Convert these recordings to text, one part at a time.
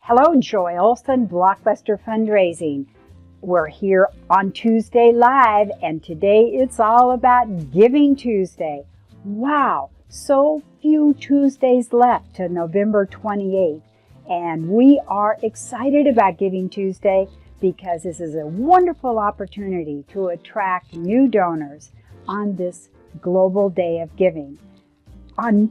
Hello, Joy Olson, Blockbuster Fundraising. We're here on Tuesday Live, and today it's all about Giving Tuesday. Wow, so few Tuesdays left to November 28th, and we are excited about Giving Tuesday because this is a wonderful opportunity to attract new donors on this global day of giving. On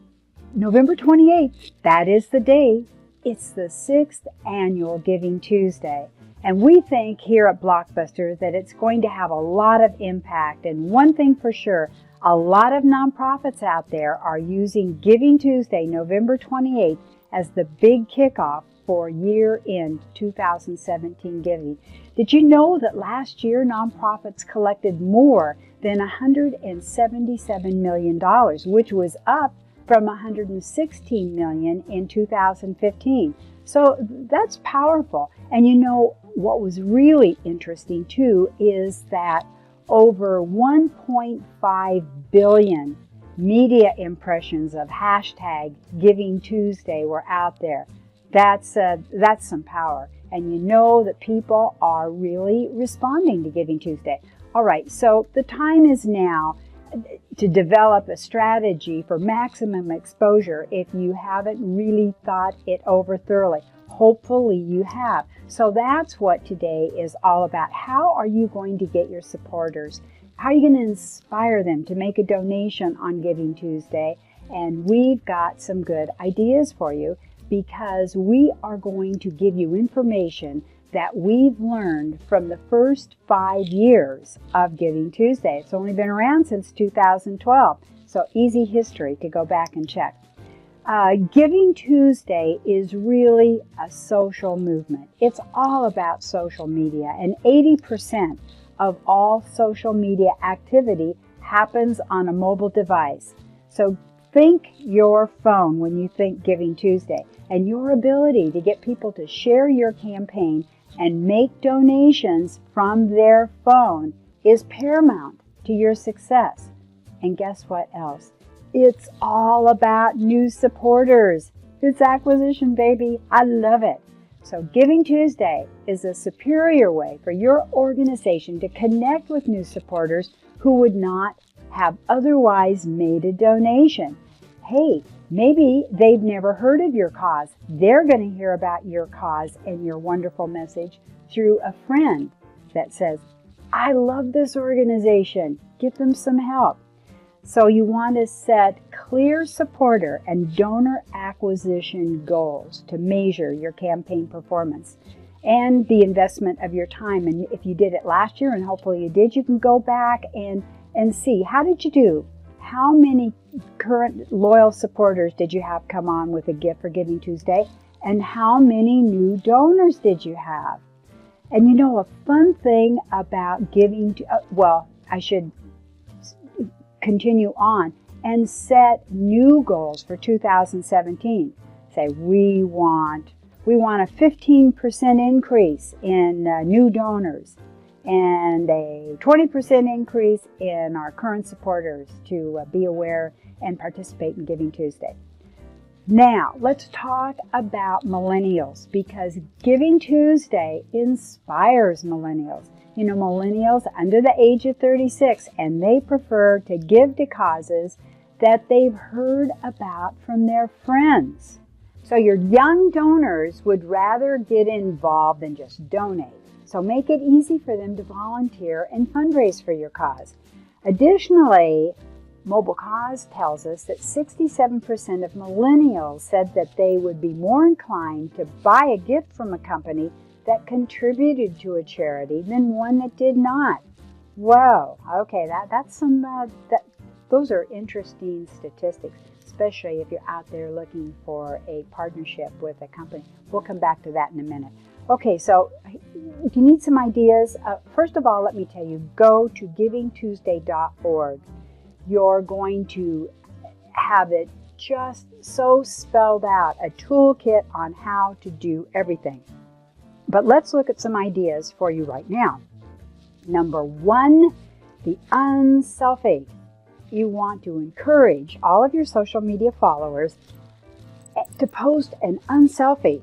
November 28th, that is the day. It's the 6th annual Giving Tuesday, and we think here at Blockbuster that it's going to have a lot of impact. And one thing for sure, a lot of nonprofits out there are using Giving Tuesday, November 28th, as the big kickoff for year-end 2017 giving. Did you know that last year nonprofits collected more than $177 million, which was up from $116 million in 2015. So that's powerful. And you know what was really interesting too is that over 1.5 billion media impressions of hashtag Giving Tuesday were out there. That's some power. And you know that people are really responding to Giving Tuesday. All right, so the time is now to develop a strategy for maximum exposure if you haven't really thought it over thoroughly. Hopefully you have. So that's what today is all about. How are you going to get your supporters? How are you going to inspire them to make a donation on Giving Tuesday? And we've got some good ideas for you because we are going to give you information that we've learned from the first 5 years of Giving Tuesday. It's only been around since 2012, so easy history to go back and check. Giving Tuesday is really a social movement. It's all about social media, and 80% of all social media activity happens on a mobile device. So think your phone when you think Giving Tuesday, and your ability to get people to share your campaign and make donations from their phone is paramount to your success. And guess what else? It's all about new supporters. It's acquisition, baby. I love it. So Giving Tuesday is a superior way for your organization to connect with new supporters who would not have otherwise made a donation. Hey, maybe they've never heard of your cause. They're going to hear about your cause and your wonderful message through a friend that says, I love this organization. Give them some help. So you want to set clear supporter and donor acquisition goals to measure your campaign performance and the investment of your time. And if you did it last year, and hopefully you did, you can go back and see, how did you do? How many current loyal supporters did you have come on with a gift for Giving Tuesday? And how many new donors did you have? And you know, a fun thing about giving, I should continue on and set new goals for 2017. Say, we want a 15% increase in new donors, and a 20% increase in our current supporters to be aware and participate in Giving Tuesday. Now, let's talk about millennials, because Giving Tuesday inspires millennials. You know, millennials under the age of 36, and they prefer to give to causes that they've heard about from their friends. So your young donors would rather get involved than just donate. So make it easy for them to volunteer and fundraise for your cause. Additionally, Mobile Cause tells us that 67% of millennials said that they would be more inclined to buy a gift from a company that contributed to a charity than one that did not. Whoa, okay, that's some those are interesting statistics, especially if you're out there looking for a partnership with a company. We'll come back to that in a minute. Okay, so if you need some ideas, first of all, let me tell you, go to givingtuesday.org. You're going to have it just so spelled out, a toolkit on how to do everything. But let's look at some ideas for you right now. Number one, the unselfie. You want to encourage all of your social media followers to post an unselfie.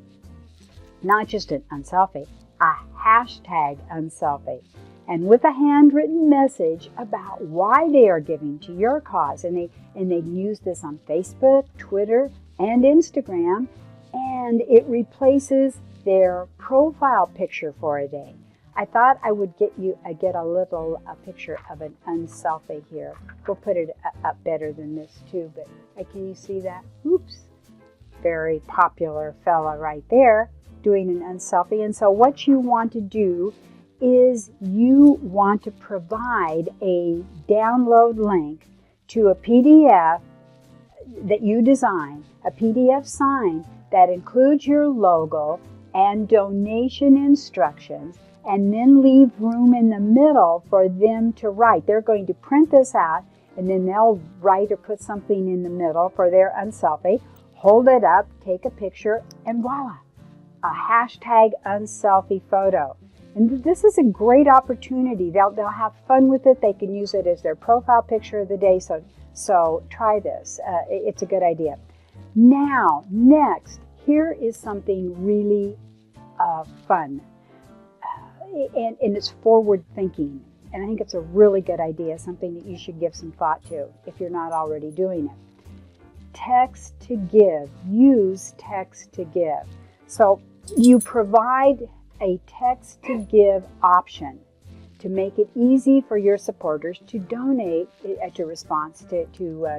not just an unselfie, a hashtag unselfie, and with a handwritten message about why they are giving to your cause. And they can use this on Facebook, Twitter, and Instagram, and it replaces their profile picture for a day. I thought I would get a picture of an unselfie here. We'll put it up better than this too, but can you see that? Oops. Very popular fella right there doing an unselfie. And so what you want to do is you want to provide a download link to a PDF that you design, a PDF sign that includes your logo and donation instructions, and then leave room in the middle for them to write. They're going to print this out, and then they'll write or put something in the middle for their unselfie, hold it up, take a picture, and voila, a hashtag unselfie photo. And this is a great opportunity. They'll have fun with it. They can use it as their profile picture of the day. So try this. It's a good idea. Now, next, here is something really fun. And it's forward thinking. And I think it's a really good idea, something that you should give some thought to if you're not already doing it. Text to give. Use text to give. So you provide a text to give option to make it easy for your supporters to donate at your response to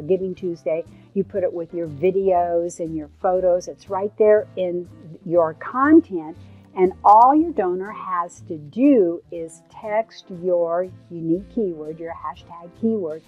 Giving Tuesday. You put it with your videos and your photos. It's right there in your content. And all your donor has to do is text your unique keyword, your hashtag keyword,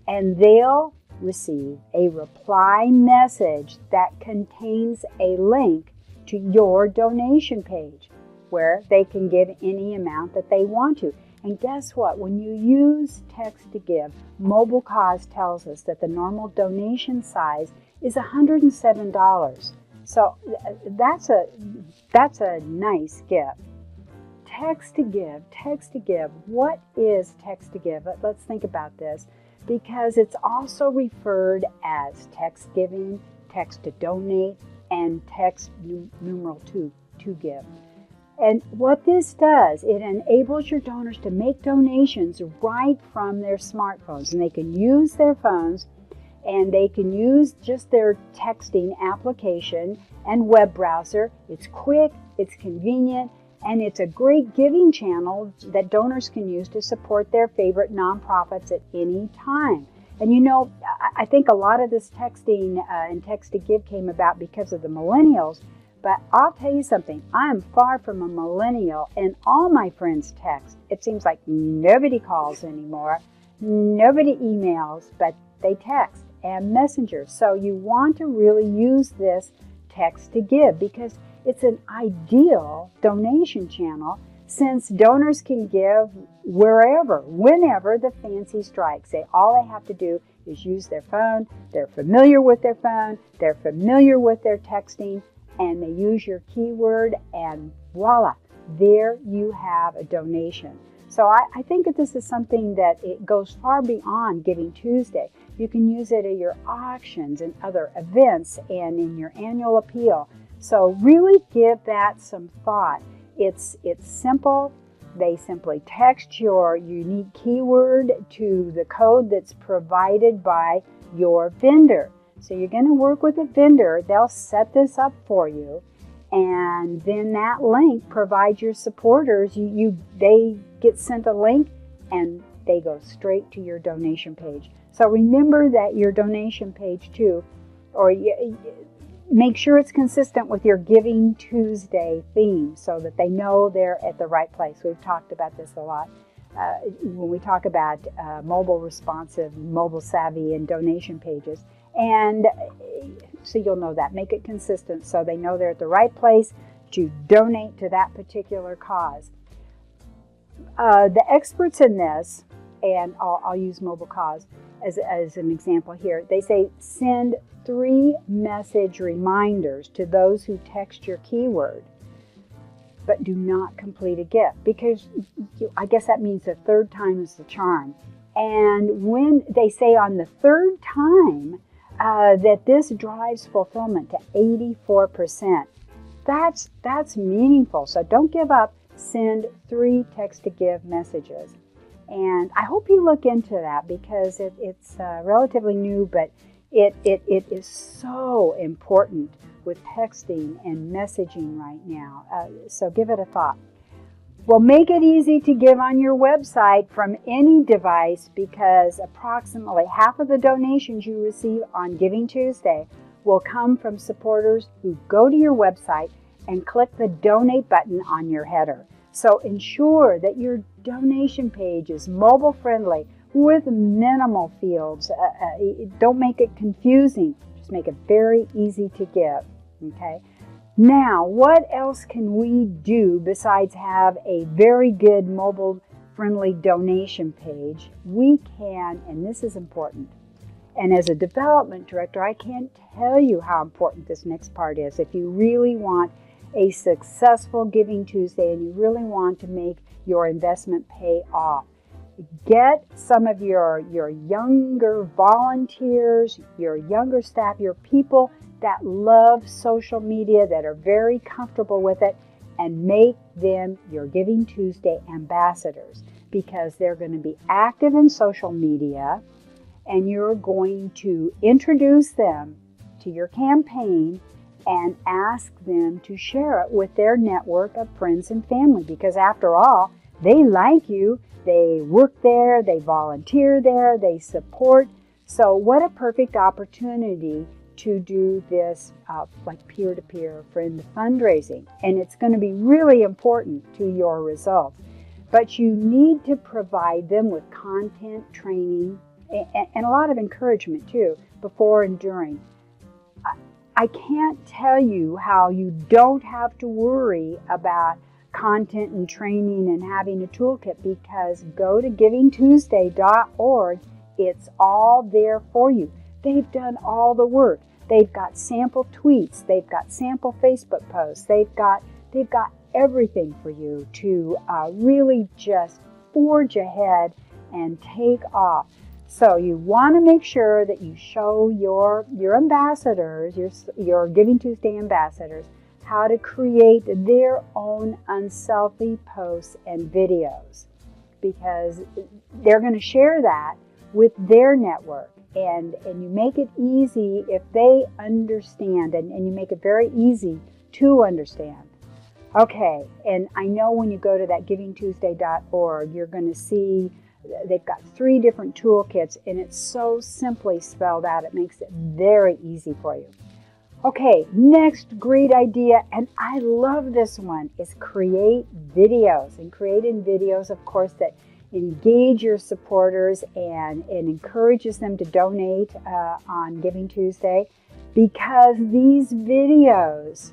and they'll receive a reply message that contains a link to your donation page where they can give any amount that they want to. And guess what? When you use text to give, Mobile Cause tells us that the normal donation size is $107. So that's a nice gift. Text to give. What is text to give? Let's think about this, because it's also referred as text giving, text to donate, and text numeral to give. And what this does, it enables your donors to make donations right from their smartphones, and they can use their phones, and they can use just their texting application and web browser. It's quick, it's convenient, and it's a great giving channel that donors can use to support their favorite nonprofits at any time. And you know, I think a lot of this texting and text to give came about because of the millennials, but I'll tell you something, I am far from a millennial, and all my friends text. It seems like nobody calls anymore, nobody emails, but they text and messenger. So you want to really use this text to give because it's an ideal donation channel, since donors can give wherever, whenever the fancy strikes. All they have to do is use their phone. They're familiar with their phone. They're familiar with their texting, and they use your keyword, and voila, there you have a donation. So I think that this is something that it goes far beyond Giving Tuesday. You can use it at your auctions and other events and in your annual appeal. So really give that some thought. It's simple. They simply text your unique keyword to the code that's provided by your vendor. So you're going to work with a vendor. They'll set this up for you. And then that link provides your supporters. They get sent a link and they go straight to your donation page. So remember that your donation page too, or make sure it's consistent with your Giving Tuesday theme so that they know they're at the right place. We've talked about this a lot when we talk about mobile responsive, mobile savvy, and donation pages. And so you'll know that. Make it consistent so they know they're at the right place to donate to that particular cause. The experts in this, and I'll use Mobile Cause as an example here, they say send 3 message reminders to those who text your keyword, but do not complete a gift, because I guess that means the third time is the charm. And when they say on the third time that this drives fulfillment to 84%. that's meaningful. So don't give up. Send 3 text to give messages. And I hope you look into that because it's relatively new, but it is so important with texting and messaging right now. So give it a thought. Well, make it easy to give on your website from any device because approximately half of the donations you receive on Giving Tuesday will come from supporters who go to your website and click the donate button on your header. So ensure that your donation page is mobile friendly with minimal fields. Don't make it confusing. Just make it very easy to give. Okay. Now, what else can we do besides have a very good mobile friendly donation page? We can, and this is important, and as a development director, I can't tell you how important this next part is. If you really want a successful Giving Tuesday and you really want to make your investment pay off, get some of your younger volunteers, your younger staff, your people that love social media, that are very comfortable with it, and make them your Giving Tuesday ambassadors because they're going to be active in social media and you're going to introduce them to your campaign and ask them to share it with their network of friends and family because after all, they like you, they work there, they volunteer there, they support. So what a perfect opportunity to do this like peer-to-peer friend fundraising. And it's going to be really important to your results. But you need to provide them with content, training, and a lot of encouragement too, before and during. I can't tell you how you don't have to worry about content and training and having a toolkit because go to givingtuesday.org. It's all there for you. They've done all the work. They've got sample tweets. They've got sample Facebook posts. They've got everything for you to really just forge ahead and take off. So you want to make sure that you show your ambassadors, your Giving Tuesday ambassadors, how to create their own unselfie posts and videos because they're going to share that with their network. And you make it easy if they understand, and you make it very easy to understand. Okay, and I know when you go to that givingtuesday.org, you're going to see they've got 3 different toolkits, and it's so simply spelled out. It makes it very easy for you. Okay, next great idea, and I love this one, is create videos. And creating videos, of course, that engage your supporters and encourages them to donate on Giving Tuesday because these videos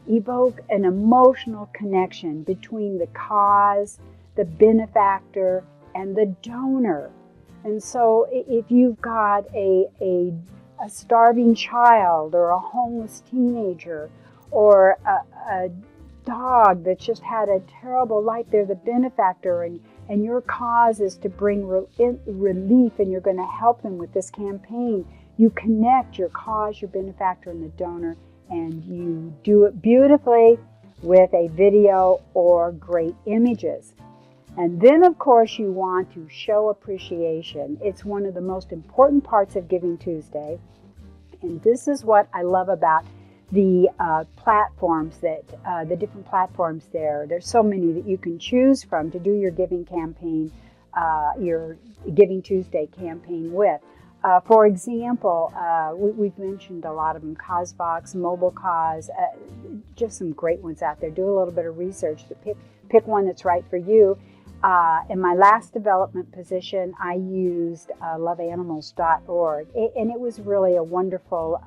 evoke an emotional connection between the cause, the benefactor, and the donor. And so if you've got a starving child or a homeless teenager or a dog that's just had a terrible life, they're the benefactor and your cause is to bring relief and you're going to help them with this campaign. You connect your cause, your benefactor, and the donor, and you do it beautifully with a video or great images. And then, of course, you want to show appreciation. It's one of the most important parts of Giving Tuesday. And this is what I love about the platforms the different platforms there. There's so many that you can choose from to do your giving campaign, your Giving Tuesday campaign with. For example, we've mentioned a lot of them, CauseVox, Mobile Cause, just some great ones out there. Do a little bit of research to pick one that's right for you. In my last development position, I used loveanimals.org, and it was really a wonderful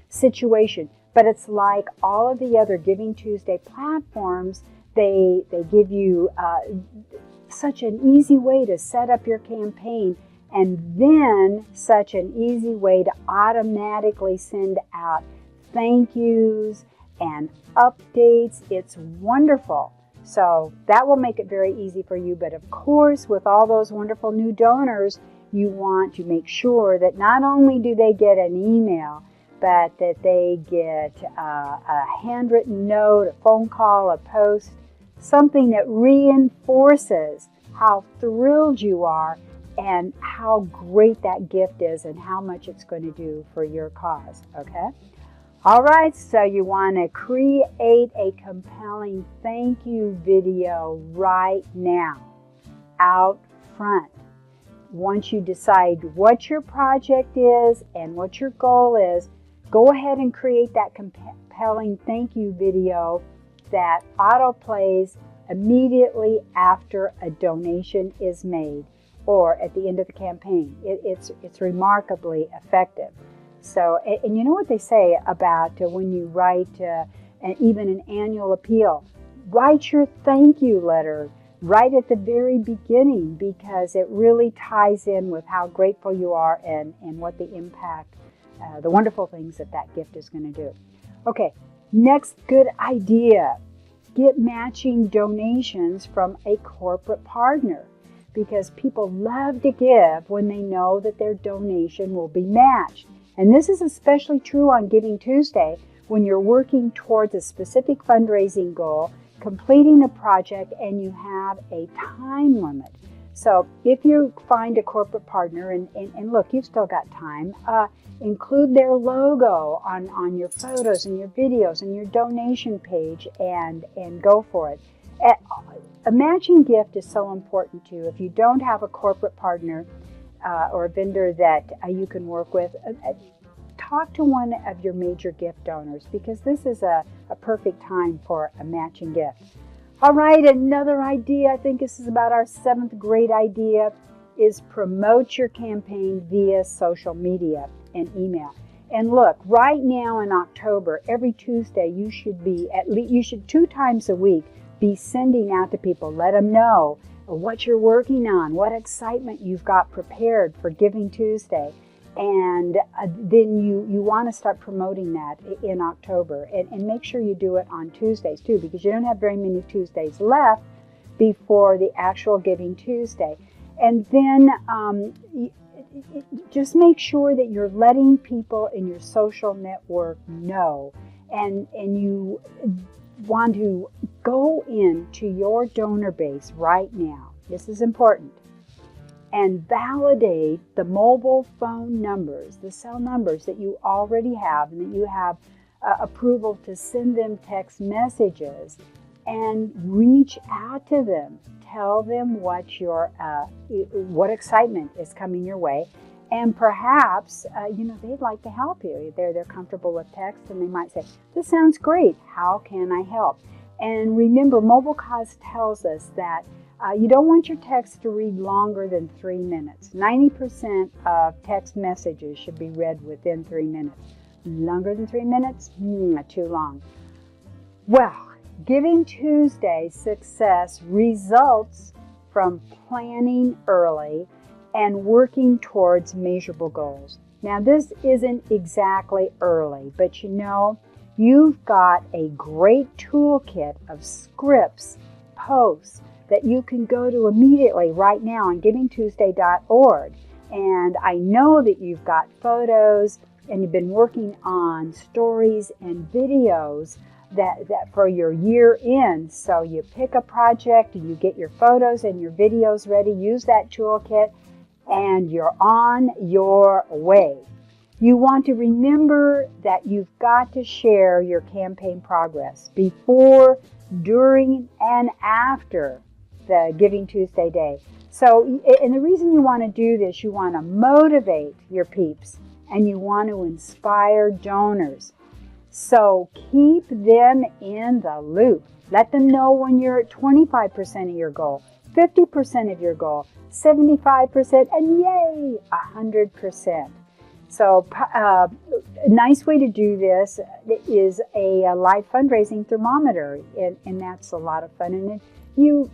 situation. But it's like all of the other Giving Tuesday platforms, they give you such an easy way to set up your campaign, and then such an easy way to automatically send out thank yous and updates. It's wonderful. So that will make it very easy for you. But of course, with all those wonderful new donors, you want to make sure that not only do they get an email, but that they get a handwritten note, a phone call, a post, something that reinforces how thrilled you are and how great that gift is and how much it's going to do for your cause, okay? All right, so you want to create a compelling thank you video right now, out front. Once you decide what your project is and what your goal is, go ahead and create that compelling thank you video that autoplays immediately after a donation is made or at the end of the campaign. It's remarkably effective. So, and you know what they say about when you write even an annual appeal, write your thank you letter right at the very beginning, because it really ties in with how grateful you are and what the impact, the wonderful things that gift is going to do. Okay, next good idea, get matching donations from a corporate partner, because people love to give when they know that their donation will be matched. And this is especially true on Giving Tuesday when you're working towards a specific fundraising goal, completing a project, and you have a time limit. So if you find a corporate partner, and look, you've still got time, include their logo on your photos and your videos and your donation page and go for it. A matching gift is so important too. If you don't have a corporate partner or a vendor that you can work with, talk to one of your major gift donors, because this is a perfect time for a matching gift. All right, another idea, I think this is about our 7th great idea, is promote your campaign via social media and email. And look, right now in October, every Tuesday, you should 2 times a week be sending out to people. Let them know what you're working on, what excitement you've got prepared for Giving Tuesday. And then you want to start promoting that in October. And make sure you do it on Tuesdays too, because you don't have very many Tuesdays left before the actual Giving Tuesday. And then just make sure that you're letting people in your social network know. And you want to go into your donor base right now. This is important. And validate the mobile phone numbers, the cell numbers that you already have and that you have approval to send them text messages, and reach out to them. Tell them what excitement is coming your way, and perhaps they'd like to help you. They're comfortable with text, and they might say, "This sounds great. How can I help?" And remember, Mobile Cause tells us that you don't want your text to read longer than 3 minutes. 90% of text messages should be read within 3 minutes. Longer than 3 minutes? Too long. Well, Giving Tuesday success results from planning early and working towards measurable goals. Now, this isn't exactly early, but you've got a great toolkit of scripts, posts, that you can go to immediately right now on givingtuesday.org. And I know that you've got photos and you've been working on stories and videos that for your year end. So you pick a project and you get your photos and your videos ready, use that toolkit, and you're on your way. You want to remember that you've got to share your campaign progress before, during, and after the Giving Tuesday day. So, and the reason you want to do this, you want to motivate your peeps and you want to inspire donors. So keep them in the loop. Let them know when you're at 25% of your goal, 50% of your goal, 75%, and yay, 100%. So a nice way to do this is a live fundraising thermometer, and that's a lot of fun. And you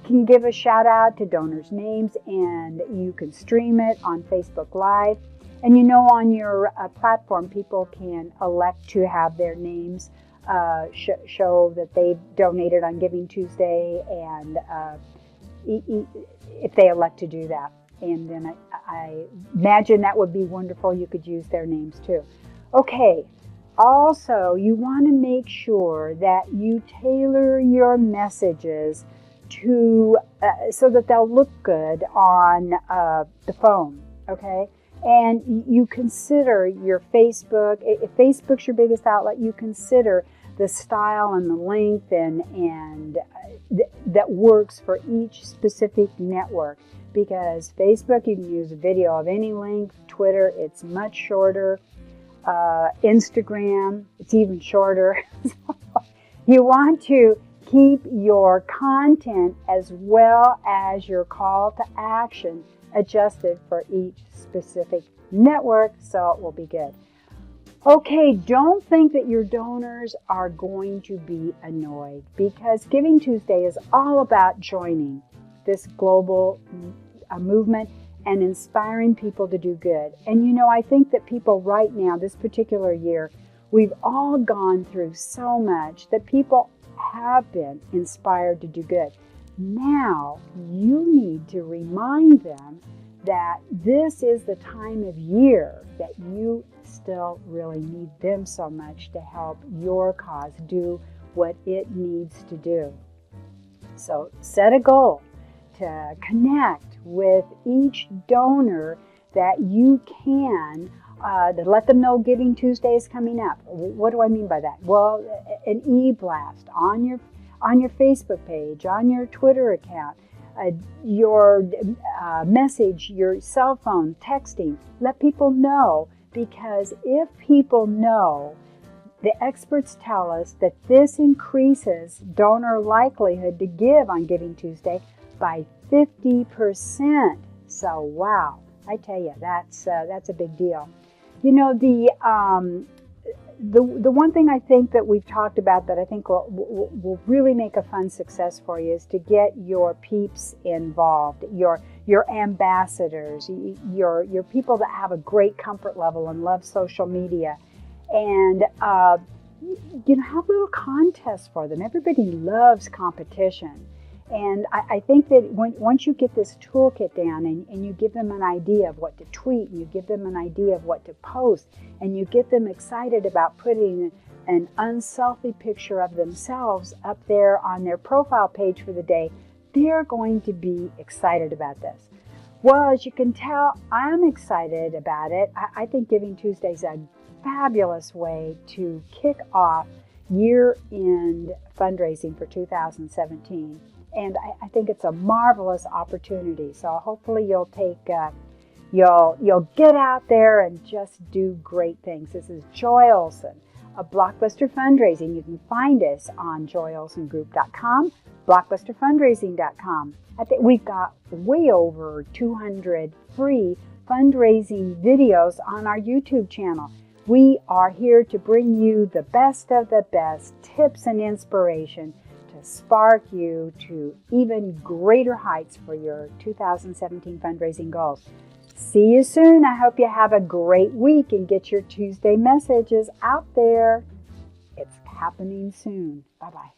can give a shout out to donors' names, and you can stream it on Facebook Live. And on your platform, people can elect to have their names show that they've donated on Giving Tuesday, and if they elect to do that. And then I imagine that would be wonderful. You could use their names too. Okay, also you want to make sure that you tailor your messages to so that they'll look good on the phone, okay? And you consider your Facebook, if Facebook's your biggest outlet, you consider the style and the length and that works for each specific network. Because Facebook, you can use a video of any length. Twitter, it's much shorter. Instagram, it's even shorter. You want to keep your content as well as your call to action adjusted for each specific network, so it will be good. Okay, don't think that your donors are going to be annoyed, because Giving Tuesday is all about joining this global movement and inspiring people to do good. And you know, I think that people right now, this particular year, we've all gone through so much that people have been inspired to do good. Now you need to remind them that this is the time of year that you still really need them so much to help your cause do what it needs to do. So set a goal to connect with each donor that you can, to let them know Giving Tuesday is coming up. What do I mean by that? Well, an e-blast on your Facebook page, on your Twitter account, your message, your cell phone, texting. Let people know, because if people know, the experts tell us that this increases donor likelihood to give on Giving Tuesday by 50%. So wow, I tell you, that's a big deal. You know, the one thing I think that we've talked about that I think will really make a fun success for you is to get your peeps involved, your ambassadors, your people that have a great comfort level and love social media, and you know, have little contests for them. Everybody loves competition. And I think that once you get this toolkit down and you give them an idea of what to tweet, and you give them an idea of what to post, and you get them excited about putting an unselfie picture of themselves up there on their profile page for the day, they're going to be excited about this. Well, as you can tell, I'm excited about it. I think Giving Tuesday is a fabulous way to kick off year-end fundraising for 2017. And I think it's a marvelous opportunity. So hopefully you'll take, you'll get out there and just do great things. This is Joy Olson of Blockbuster Fundraising. You can find us on joyolsongroup.com, blockbusterfundraising.com. I think we've got way over 200 free fundraising videos on our YouTube channel. We are here to bring you the best of the best tips and inspiration to spark you to even greater heights for your 2017 fundraising goals. See you soon. I hope you have a great week and get your Tuesday messages out there. It's happening soon. Bye-bye.